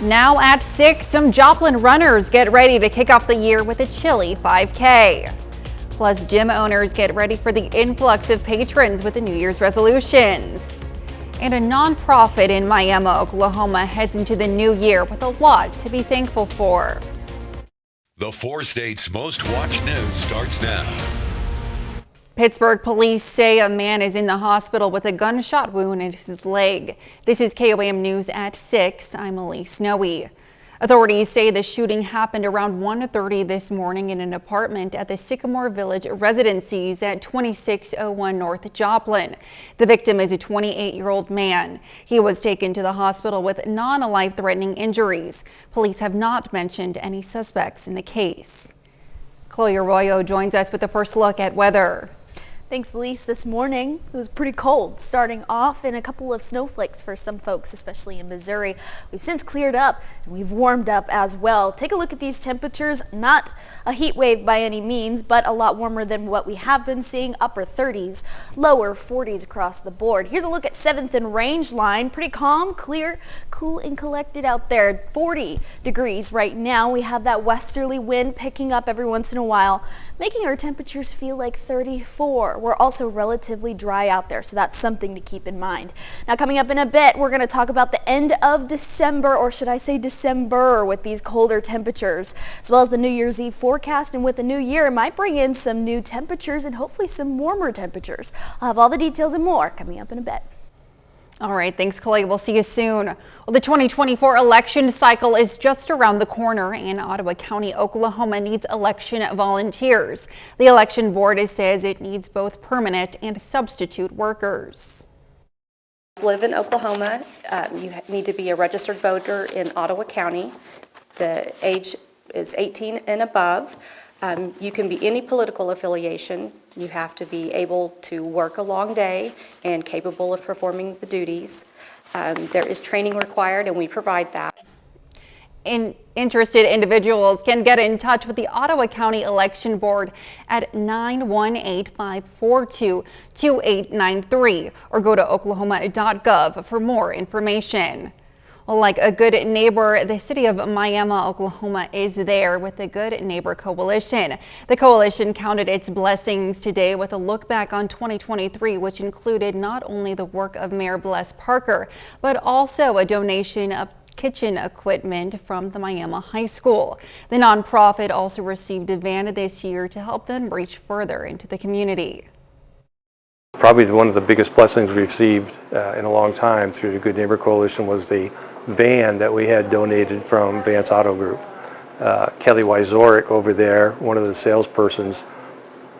Now at 6, some Joplin runners get ready to kick off the year with a chilly 5K. Plus, gym owners get ready for the influx of patrons with the New Year's resolutions. And a nonprofit in Miami, Oklahoma heads into the new year with a lot to be thankful for. The 4 states' most watched news starts now. Pittsburgh police say a man is in the hospital with a gunshot wound in his leg. This is KOAM News at 6. I'm Elise Snowy. Authorities say the shooting happened around 1:30 this morning in an apartment at the Sycamore Village Residencies at 2601 North Joplin. The victim is a 28-year-old man. He was taken to the hospital with non-life-threatening injuries. Police have not mentioned any suspects in the case. Chloe Arroyo joins us with the first look at weather. Thanks, Elise. This morning it was pretty cold, starting off in a couple of snowflakes for some folks, especially in Missouri. We've since cleared up and we've warmed up as well. Take a look at these temperatures. Not a heat wave by any means, but a lot warmer than what we have been seeing. Upper 30s, lower 40s across the board. Here's a look at 7th and Range Line. Pretty calm, clear, cool and collected out there. 40 degrees right now. We have that westerly wind picking up every once in a while, making our temperatures feel like 34. We're also relatively dry out there, so that's something to keep in mind. Now, coming up in a bit, we're going to talk about the end of December, or should I say December, with these colder temperatures, as well as the New Year's Eve forecast. And with the new year, it might bring in some new temperatures and hopefully some warmer temperatures. I'll have all the details and more coming up in a bit. All right, thanks, Chloe. We'll see you soon. Well, the 2024 election cycle is just around the corner, and Ottawa County, Oklahoma needs election volunteers. The election board says it needs both permanent and substitute workers. Live in Oklahoma, you need to be a registered voter in Ottawa County. The age is 18 and above. You can be any political affiliation. You have to be able to work a long day and capable of performing the duties. There is training required, and we provide that. Interested individuals can get in touch with the Ottawa County Election Board at 918-542-2893 or go to oklahoma.gov for more information. Well, like a good neighbor, the city of Miami, Oklahoma is there with the Good Neighbor Coalition. The coalition counted its blessings today with a look back on 2023, which included not only the work of Mayor Bless Parker, but also a donation of kitchen equipment from the Miami High School. The nonprofit also received a van this year to help them reach further into the community. Probably one of the biggest blessings we've received in a long time through the Good Neighbor Coalition was the van that we had donated from Vance Auto Group. Kelly Wyzorek over there, one of the salespersons,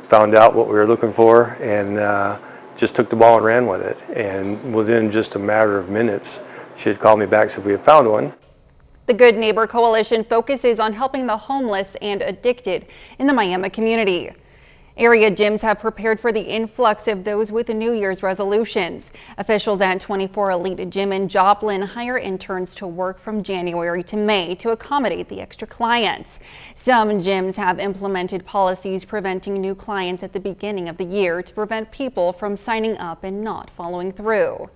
found out what we were looking for and just took the ball and ran with it. And within just a matter of minutes, she had called me back, said we had found one. The Good Neighbor Coalition focuses on helping the homeless and addicted in the Miami community. Area gyms have prepared for the influx of those with New Year's resolutions. Officials at 24 Elite Gym in Joplin hire interns to work from January to May to accommodate the extra clients. Some gyms have implemented policies preventing new clients at the beginning of the year to prevent people from signing up and not following through.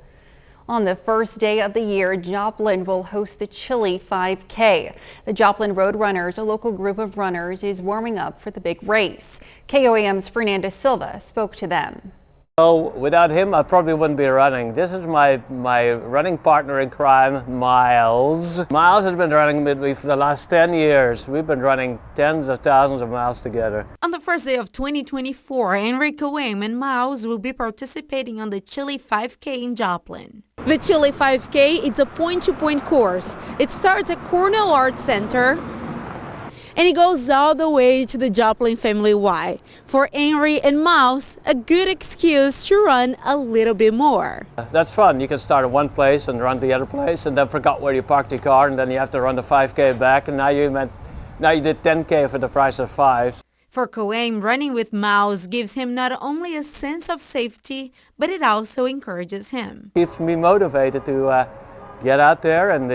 On the first day of the year, Joplin will host the Chilly 5K. The Joplin Road Runners, a local group of runners, is warming up for the big race. KOAM's Fernanda Silva spoke to them. So without him, I probably wouldn't be running. This is my running partner in crime, Miles. Miles has been running with me for the last 10 years. We've been running tens of thousands of miles together. On the first day of 2024, KOAM and Miles will be participating on the Chilly 5K in Joplin. The Chilly 5K is a point-to-point course. It starts at Cornell Arts Center and it goes all the way to the Joplin Family Y. For Henry and Mouse, a good excuse to run a little bit more. That's fun. You can start at one place and run the other place and then forgot where you parked your car, and then you have to run the 5K back, and now you did 10K for the price of 5. For KOAM, running with Mouse gives him not only a sense of safety, but it also encourages him. Keeps me motivated to get out there and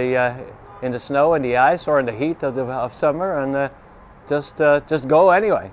in the snow and the ice or in the heat of summer and just go anyway.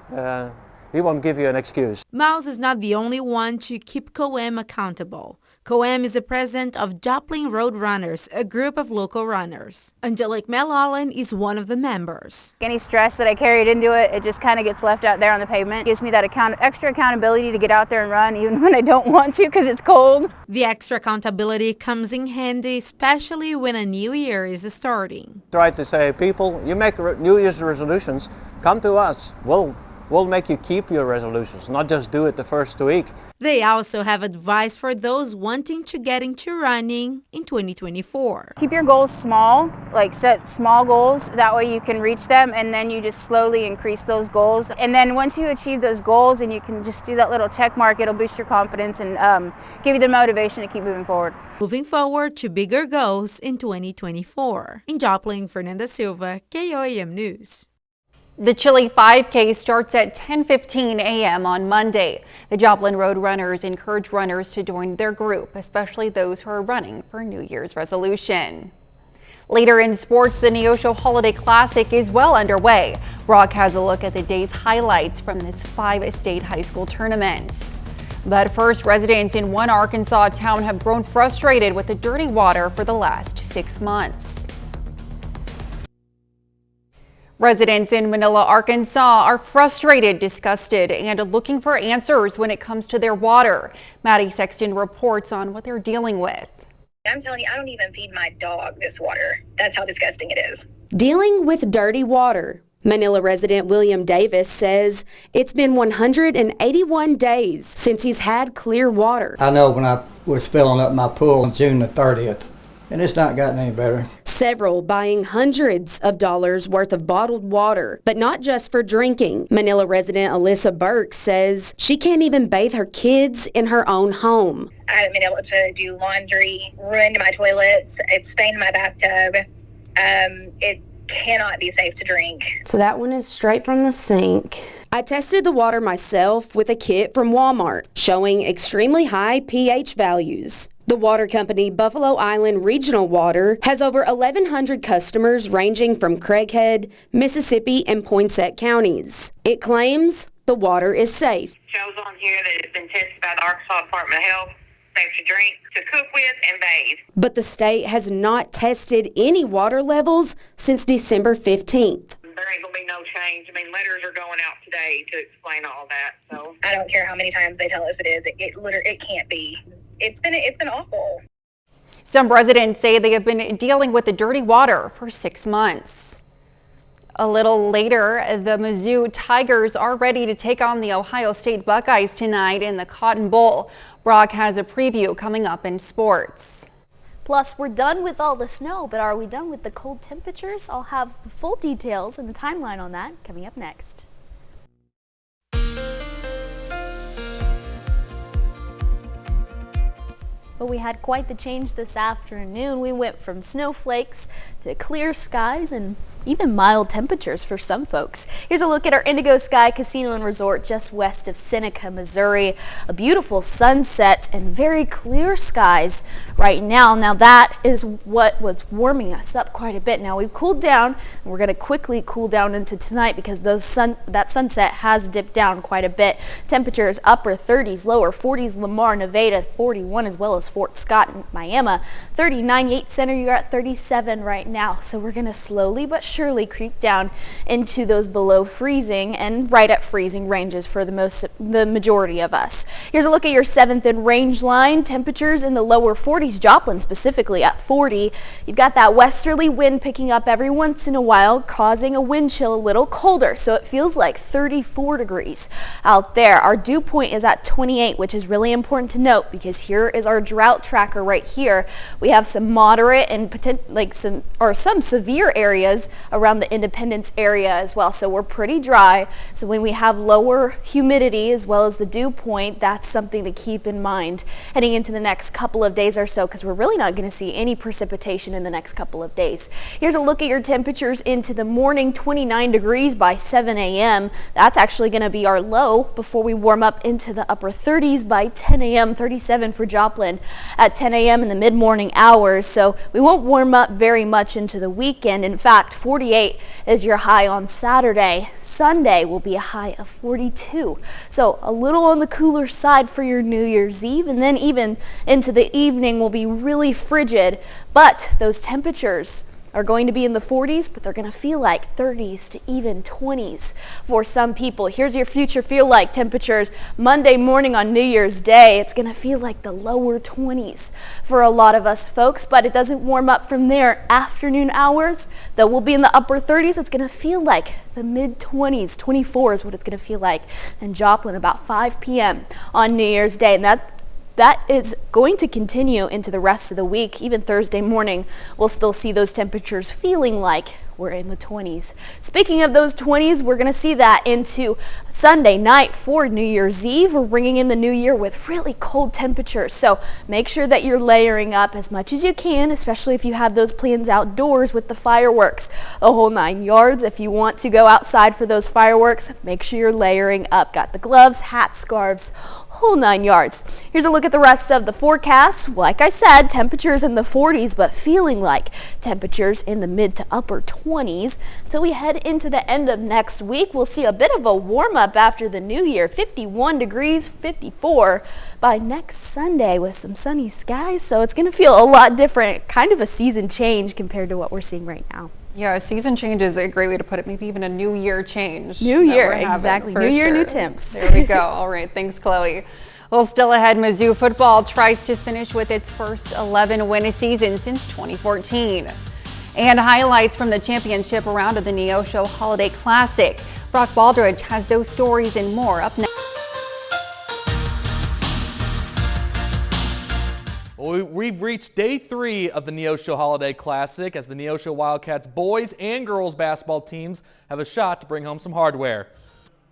He won't give you an excuse. Miles is not the only one to keep KOAM accountable. KOAM is the president of Joplin Road Runners, a group of local runners. Angelique Melholland is one of the members. Any stress that I carried into it, it just kind of gets left out there on the pavement. It gives me that extra accountability to get out there and run even when I don't want to because it's cold. The extra accountability comes in handy, especially when a new year is starting. Try to say, people, you make New Year's resolutions, come to us. We'll make you keep your resolutions, not just do it the first week. They also have advice for those wanting to get into running in 2024. Keep your goals small, like set small goals. That way you can reach them and then you just slowly increase those goals. And then once you achieve those goals and you can just do that little check mark, it'll boost your confidence and give you the motivation to keep moving forward. Moving forward to bigger goals in 2024. In Joplin, Fernanda Silva, KOAM News. The Chili 5K starts at 10:15 a.m. on Monday. The Joplin Road Runners encourage runners to join their group, especially those who are running for New Year's resolution. Later in sports, the Neosho Holiday Classic is well underway. Brock has a look at the day's highlights from this 5-state high school tournament. But first, residents in one Arkansas town have grown frustrated with the dirty water for the last 6 months. Residents in Manila, Arkansas are frustrated, disgusted, and looking for answers when it comes to their water. Maddie Sexton reports on what they're dealing with. I'm telling you, I don't even feed my dog this water. That's how disgusting it is. Dealing with dirty water. Manila resident William Davis says it's been 181 days since he's had clear water. I know when I was filling up my pool on June the 30th, and it's not gotten any better. Several buying hundreds of dollars worth of bottled water, but not just for drinking. Manila resident Alyssa Burke says she can't even bathe her kids in her own home. I haven't been able to do laundry, ruined my toilets, it's stained my bathtub. It cannot be safe to drink. So that one is straight from the sink. I tested the water myself with a kit from Walmart, showing extremely high pH values. The water company Buffalo Island Regional Water has over 1,100 customers ranging from Craighead, Mississippi, and Poinsett counties. It claims the water is safe. It shows on here that it's been tested by the Arkansas Department of Health, safe to drink, to cook with, and bathe. But the state has not tested any water levels since December 15th. There ain't going to be no change. I mean, letters are going out today to explain all that. So I don't care how many times they tell us it is. It can't be. It's been awful. Some residents say they have been dealing with the dirty water for 6 months. A little later, the Mizzou Tigers are ready to take on the Ohio State Buckeyes tonight in the Cotton Bowl. Brock has a preview coming up in sports. Plus, we're done with all the snow, but are we done with the cold temperatures? I'll have the full details and the timeline on that coming up next. But we had quite the change this afternoon. We went from snowflakes to clear skies and even mild temperatures for some folks. Here's a look at our Indigo Sky Casino and Resort just west of Seneca, Missouri. A beautiful sunset and very clear skies right now. Now that is what was warming us up quite a bit. Now we've cooled down and we're going to quickly cool down into tonight because that sunset has dipped down quite a bit. Temperatures upper 30s, lower 40s, Lamar, Nevada 41, as well as Fort Scott and Miami 39. Yates Center, you're at 37 right now. So we're going to slowly but surely creep down into those below freezing and right at freezing ranges for the majority of us. Here's a look at your 7th and range line. Temperatures in the lower 40s, Joplin specifically at 40. You've got that westerly wind picking up every once in a while, causing a wind chill a little colder, so it feels like 34 degrees out there. Our dew point is at 28, which is really important to note because here is our drought tracker right here. We have some moderate and some severe areas around the Independence area as well, so we're pretty dry. So when we have lower humidity as well as the dew point, that's something to keep in mind heading into the next couple of days or so, because we're really not going to see any precipitation in the next couple of days. Here's a look at your temperatures into the morning. 29 degrees by 7 a.m. That's actually going to be our low before we warm up into the upper 30s by 10 a.m. 37 for Joplin. at 10 a.m. in the mid-morning hours, so we won't warm up very much into the weekend. In fact, 48 is your high on Saturday. Sunday will be a high of 42, so a little on the cooler side for your New Year's Eve, and then even into the evening will be really frigid, but those temperatures are going to be in the 40s, but they're going to feel like 30s to even 20s for some people. Here's your future feel like temperatures. Monday morning on New Year's Day, it's going to feel like the lower 20s for a lot of us folks, but it doesn't warm up from there. Afternoon hours, though we'll be in the upper 30s, it's going to feel like the mid 20s. 24 is what it's going to feel like in Joplin about 5 p.m. on New Year's Day, and that is going to continue into the rest of the week. Even Thursday morning, we'll still see those temperatures feeling like we're in the 20s. Speaking of those 20s, we're going to see that into Sunday night for New Year's Eve. We're bringing in the new year with really cold temperatures, so make sure that you're layering up as much as you can, especially if you have those plans outdoors with the fireworks, a whole 9 yards. If you want to go outside for those fireworks, make sure you're layering up. Got the gloves, hats, scarves, whole 9 yards. Here's a look at the rest of the forecast. Like I said, temperatures in the 40s, but feeling like temperatures in the mid to upper 20s. Till we head into the end of next week, we'll see a bit of a warm up after the new year. 51 degrees, 54 by next Sunday with some sunny skies. So it's going to feel a lot different, kind of a season change compared to what we're seeing right now. Yeah, a season change is a great way to put it. Maybe even a new year change. New year, exactly. New year, new temps. There we go. All right. Thanks, Chloe. Well, still ahead, Mizzou football tries to finish with its first 11-win season since 2014. And highlights from the championship round of the Neosho Holiday Classic. Brock Baldridge has those stories and more up next. Well, we've reached day 3 of the Neosho Holiday Classic as the Neosho Wildcats boys and girls basketball teams have a shot to bring home some hardware.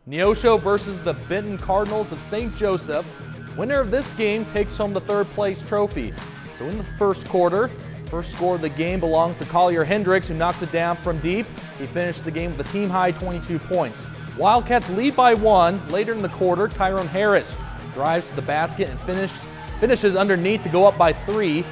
Neosho versus the Benton Cardinals of St. Joseph. Winner of this game takes home the 3rd place trophy. So in the first quarter, first score of the game belongs to Collier Hendricks, who knocks it down from deep. He finished the game with a team-high 22 points. Wildcats lead by 1. Later in the quarter, Tyrone Harris drives to the basket and finishes underneath to go up by 3.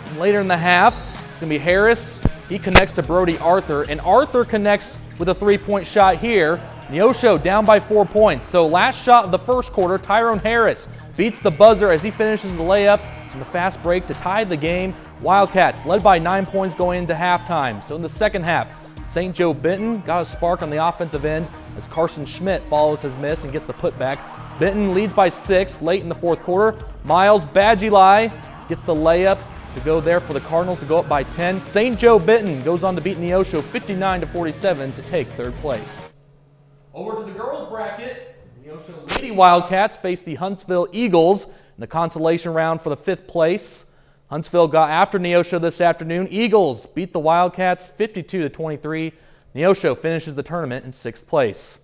And later in the half, it's going to be Harris. He connects to Brody Arthur, and Arthur connects with a 3-point shot here. Neosho down by 4 points. So last shot of the first quarter, Tyrone Harris beats the buzzer as he finishes the layup and the fast break to tie the game. Wildcats led by 9 points going into halftime. So in the second half, St. Joe Benton got a spark on the offensive end as Carson Schmidt follows his miss and gets the putback. Benton leads by 6 late in the fourth quarter. Miles Badgilai gets the layup to go there for the Cardinals to go up by 10. St. Joe Benton goes on to beat Neosho 59-47 to take 3rd place. Over to the girls bracket, the Neosho Lady Wildcats face the Huntsville Eagles in the consolation round for the 5th place. Huntsville got after Neosho this afternoon. Eagles beat the Wildcats 52-23. Neosho finishes the tournament in 6th place.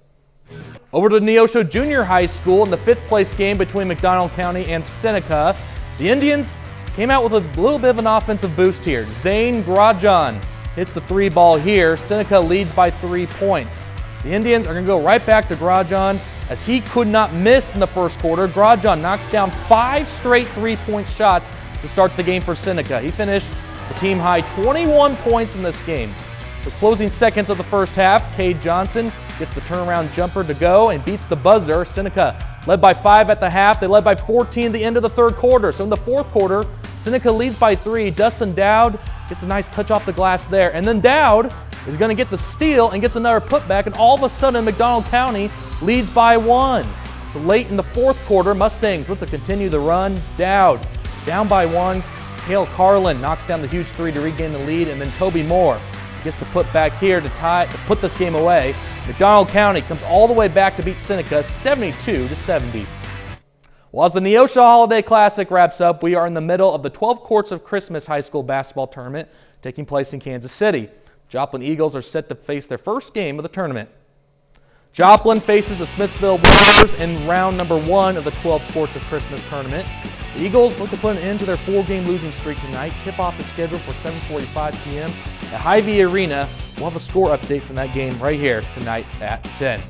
Over to Neosho Junior High School in the 5th place game between McDonald County and Seneca. The Indians came out with a little bit of an offensive boost here. Zane Grajan hits the 3 ball here. Seneca leads by 3 points. The Indians are going to go right back to Grajan as he could not miss in the first quarter. Grajan knocks down 5 straight 3-point shots to start the game for Seneca. He finished the team high 21 points in this game. The closing seconds of the first half, Cade Johnson gets the turnaround jumper to go and beats the buzzer. Seneca led by 5 at the half. They led by 14 at the end of the 3rd quarter. So in the 4th quarter, Seneca leads by 3. Dustin Dowd gets a nice touch off the glass there. And then Dowd is going to get the steal and gets another putback. And all of a sudden, McDonald County leads by 1. So late in the 4th quarter, Mustangs look to continue the run. Dowd down by 1. Hale Carlin knocks down the huge 3 to regain the lead. And then Toby Moore gets the putback here to put this game away. McDonald County comes all the way back to beat Seneca 72-70. Well, as the Neosho Holiday Classic wraps up, we are in the middle of the 12 Courts of Christmas High School basketball tournament taking place in Kansas City. Joplin Eagles are set to face their first game of the tournament. Joplin faces the Smithville Warriors in round number 1 of the 12 Courts of Christmas tournament. The Eagles look to put an end to their 4-game losing streak tonight. Tip-off is scheduled for 7:45 p.m. at Hy-Vee Arena. We'll have a score update from that game right here tonight at 10.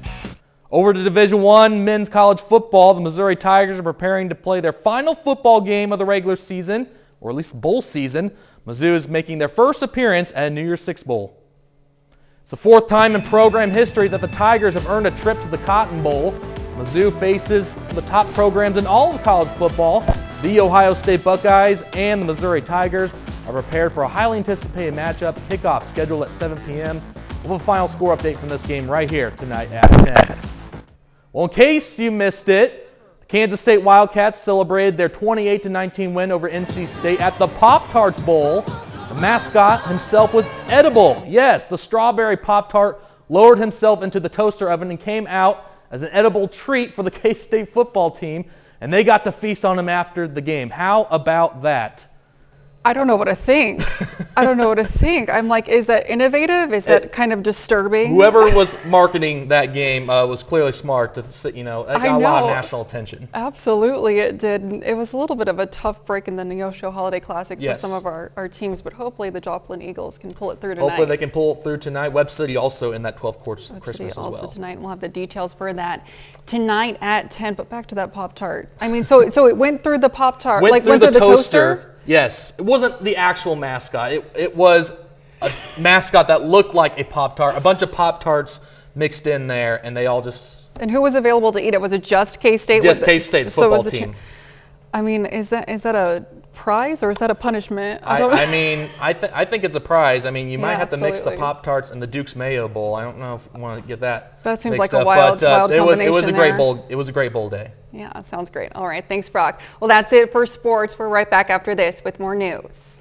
Over to Division I men's college football, the Missouri Tigers are preparing to play their final football game of the regular season, or at least bowl season. Mizzou is making their first appearance at a New Year's Six Bowl. It's the fourth time in program history that the Tigers have earned a trip to the Cotton Bowl. Mizzou faces the top programs in all of college football. The Ohio State Buckeyes and the Missouri Tigers are prepared for a highly anticipated matchup. Kickoff scheduled at 7 p.m. We'll have a final score update from this game right here tonight at 10. Well, in case you missed it, the Kansas State Wildcats celebrated their 28-19 win over NC State at the Pop-Tarts Bowl. The mascot himself was edible. Yes, the strawberry Pop-Tart lowered himself into the toaster oven and came out as an edible treat for the K-State football team, and they got to feast on him after the game. How about that? I don't know what to think. I don't know what to think. I'm like, is that innovative? Is that kind of disturbing? Whoever was marketing that game was clearly smart to, it got a lot of national attention. Absolutely, it did. It was a little bit of a tough break in the Neosho Holiday Classic for some of our teams, but hopefully the Joplin Eagles can pull it through tonight. Hopefully they can pull it through tonight. Webb City also in that 12th course Christmas as well. Also tonight, we'll have the details for that tonight at 10. But back to that Pop-Tart. I mean, so it went through the Pop-Tart, went through the toaster. Yes, it wasn't the actual mascot. It was a mascot that looked like a Pop-Tart, a bunch of Pop-Tarts mixed in there, and they all just... And who was available to eat it? Was it just K-State? Just K-State, the football team. I mean, is that a prize or is that a punishment? I think it's a prize. I mean, you might have to mix the absolutely. Pop-Tarts and the Duke's Mayo Bowl. I don't know if you want to get that. That seems mixed like a up, wild combination. It was a great bowl. It was a great bowl day. Yeah, sounds great. All right, thanks, Brock. Well, that's it for sports. We're right back after this with more news.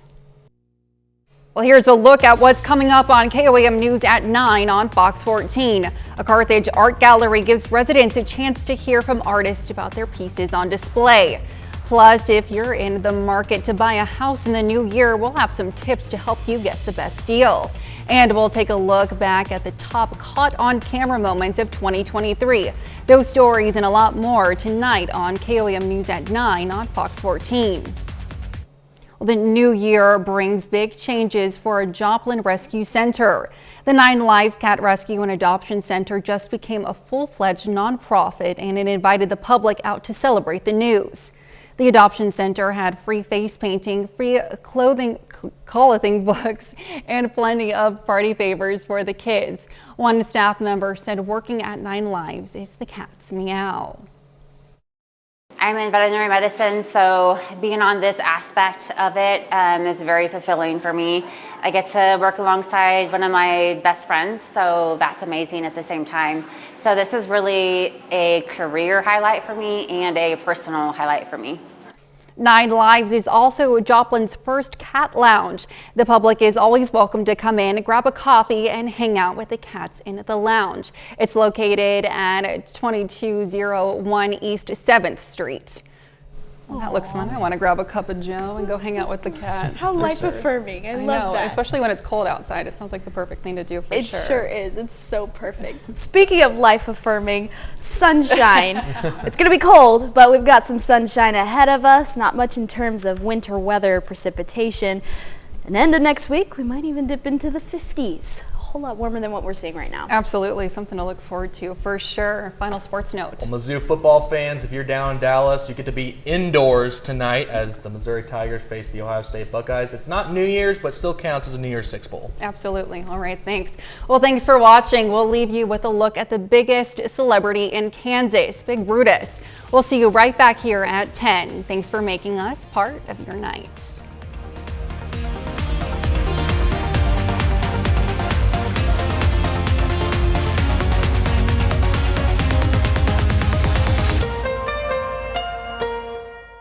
Well, here's a look at what's coming up on KOAM News at 9 on Fox 14. A Carthage art gallery gives residents a chance to hear from artists about their pieces on display. Plus, if you're in the market to buy a house in the new year, we'll have some tips to help you get the best deal. And we'll take a look back at the top caught on camera moments of 2023. Those stories and a lot more tonight on KOAM News at 9 on Fox 14. Well, the new year brings big changes for a Joplin Rescue Center. The 9 Lives Cat Rescue and Adoption Center just became a full-fledged nonprofit, and it invited the public out to celebrate the news. The Adoption Center had free face painting, free clothing books, and plenty of party favors for the kids. One staff member said working at 9 Lives is the cat's meow. I'm in veterinary medicine, so being on this aspect of it is very fulfilling for me. I get to work alongside one of my best friends, so that's amazing at the same time. So this is really a career highlight for me and a personal highlight for me. 9 Lives is also Joplin's first cat lounge. The public is always welcome to come in, grab a coffee, and hang out with the cats in the lounge. It's located at 2201 East 7th Street. Well, that looks fun. I want to grab a cup of joe and go hang out with the cat. How life affirming. I love that. Especially when it's cold outside. It sounds like the perfect thing to do for sure. It sure is. It's so perfect. Speaking of life affirming, sunshine. It's going to be cold, but we've got some sunshine ahead of us. Not much in terms of winter weather, precipitation. And end of next week, we might even dip into the 50s. Whole lot warmer than what we're seeing right now. Absolutely, something to look forward to for sure. Final sports note. Well, Mizzou football fans, if you're down in Dallas, you get to be indoors tonight as the Missouri Tigers face the Ohio State Buckeyes. It's not New Year's, but still counts as a New Year's Six Bowl. Absolutely. All right, thanks. Well, thanks for watching. We'll leave you with a look at the biggest celebrity in Kansas, Big Brutus. We'll see you right back here at 10. Thanks for making us part of your night.